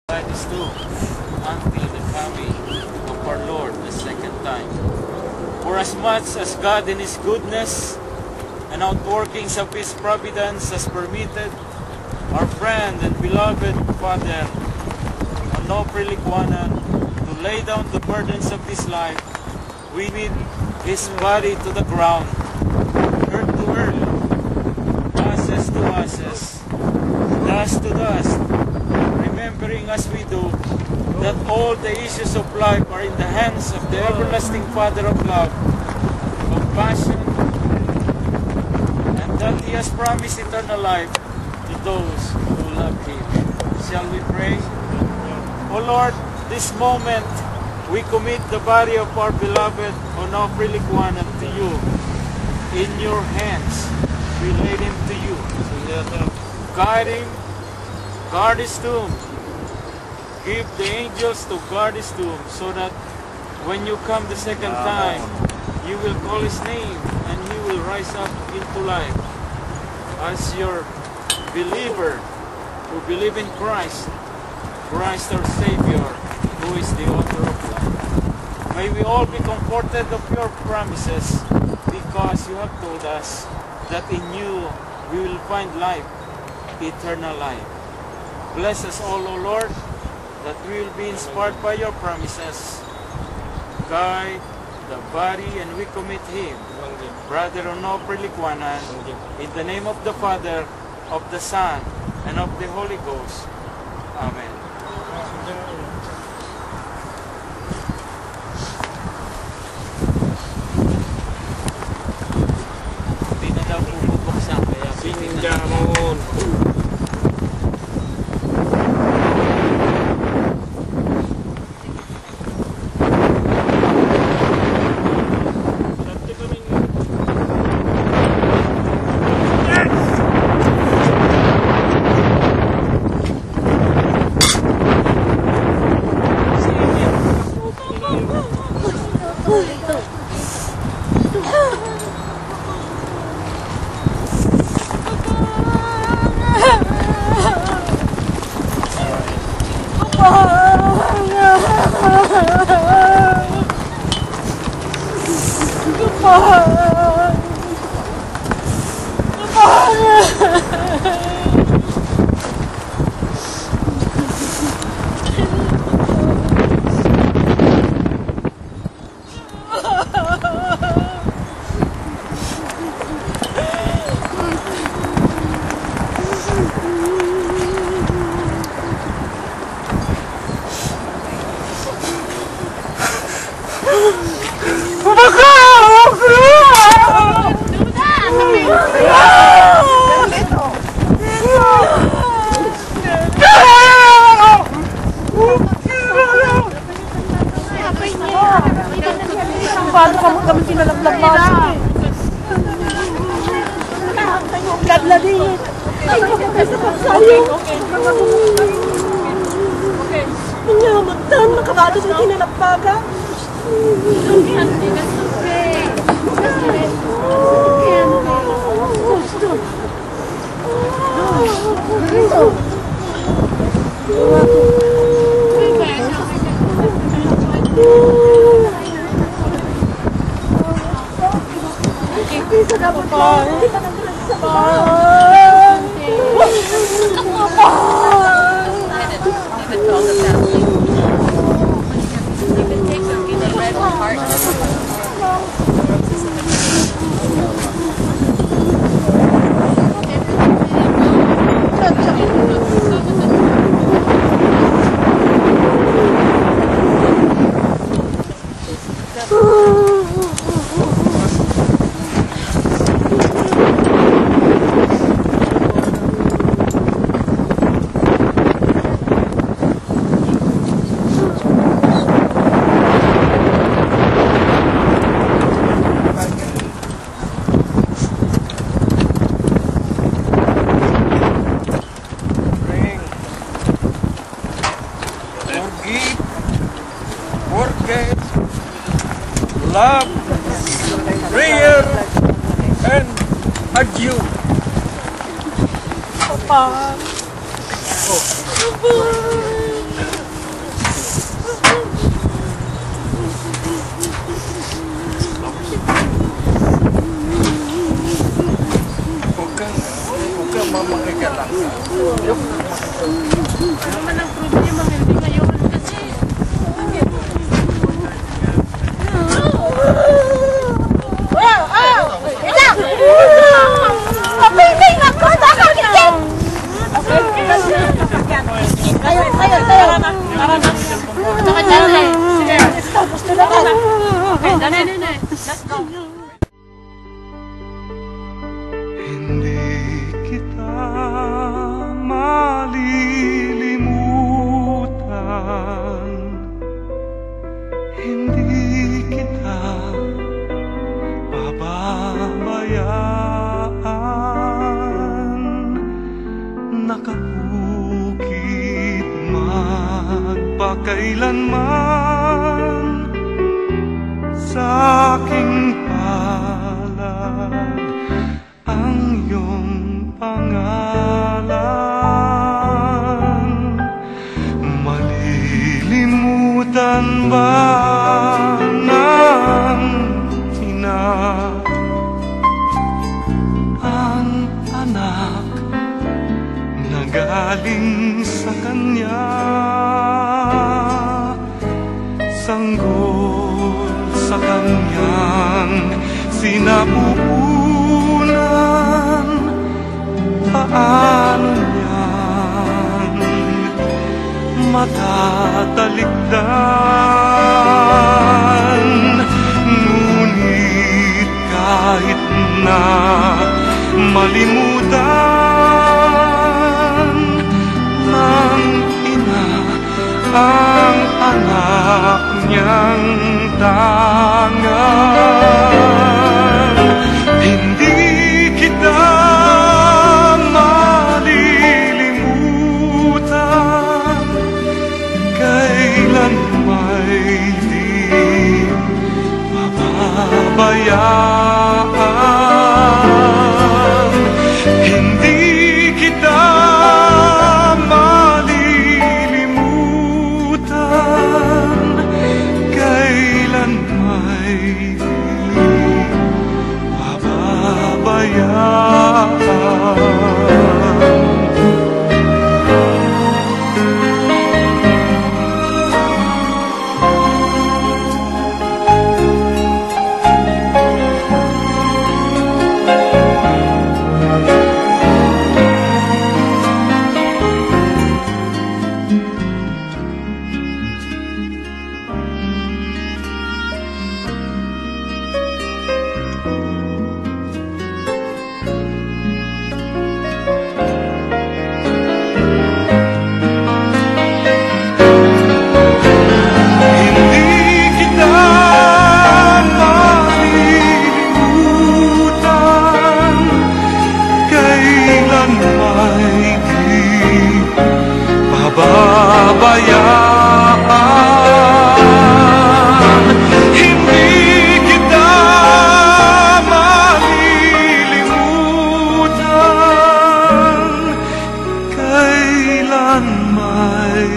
That is true, until the coming of our Lord the second time. For as much as God in His goodness and outworkings of His providence has permitted our friend and beloved Father Onofre Licuanan to lay down the burdens of this life, we need his body to the ground, earth to earth, ashes to ashes, dust to dust, remembering as we do that all the issues of life are in the hands of the everlasting Father of love, compassion, and that He has promised eternal life to those who love Him. Shall we pray? O Lord, this moment we commit the body of our beloved Onofre Licuanan to you. In your hands we lay him to you. Guide him, guard his tomb. Give the angels to guard his tomb, so that when you come the second time, you will call his name and he will rise up into life as your believer who believe in Christ, Christ our Savior, who is the author of life. May we all be comforted of your promises, because you have told us that in you we will find life, eternal life. Bless us all, O Lord, that we will be inspired by your promises. Guide the body and we commit him, Brother Onofre Licuanan, in the name of the Father, of the Son, and of the Holy Ghost. Amen. Hindi na daw bubuksan, kaya bitin na. Paano kami kinalaglag namin? Ladladin. Okay. Menyelamatkan makakatos na kinalagpaga. Forget, love, prayer, and adieu. Papa. Tara na. Sige. Tapos na naman. Okay, dali. Let's go. Hindi kita malilimutan, hindi kita pababayaan, nakabukid magpakailanman sa aking palad ang iyong pangalan. Malilimutan ba ng ina ang anak na galing sa kanya? Sanggol sa kanyang sinapupunan, paano niyan matatalikdan? Ngunit kahit na malimutan ng ina ang anak niyang tangan, hindi kita malilimutan, kailan may di mababayaan. Hindi kita malilimutan, kailan may di mababayaan. Pababayaan, hindi kita malilimutan, kailan may di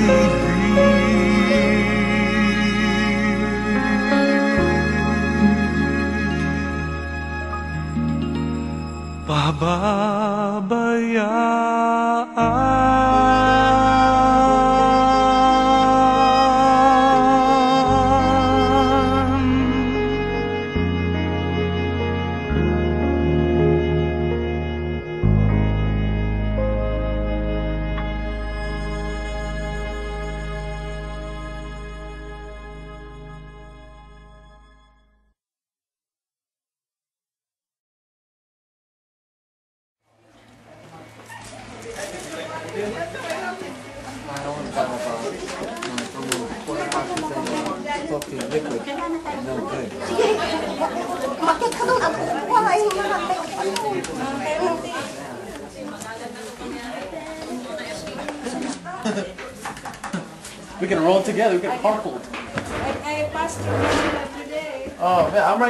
Bakit ka doon? Wala yung lahat. We can roll together. We can carpool. I passed through today. Oh, yeah, I'm right.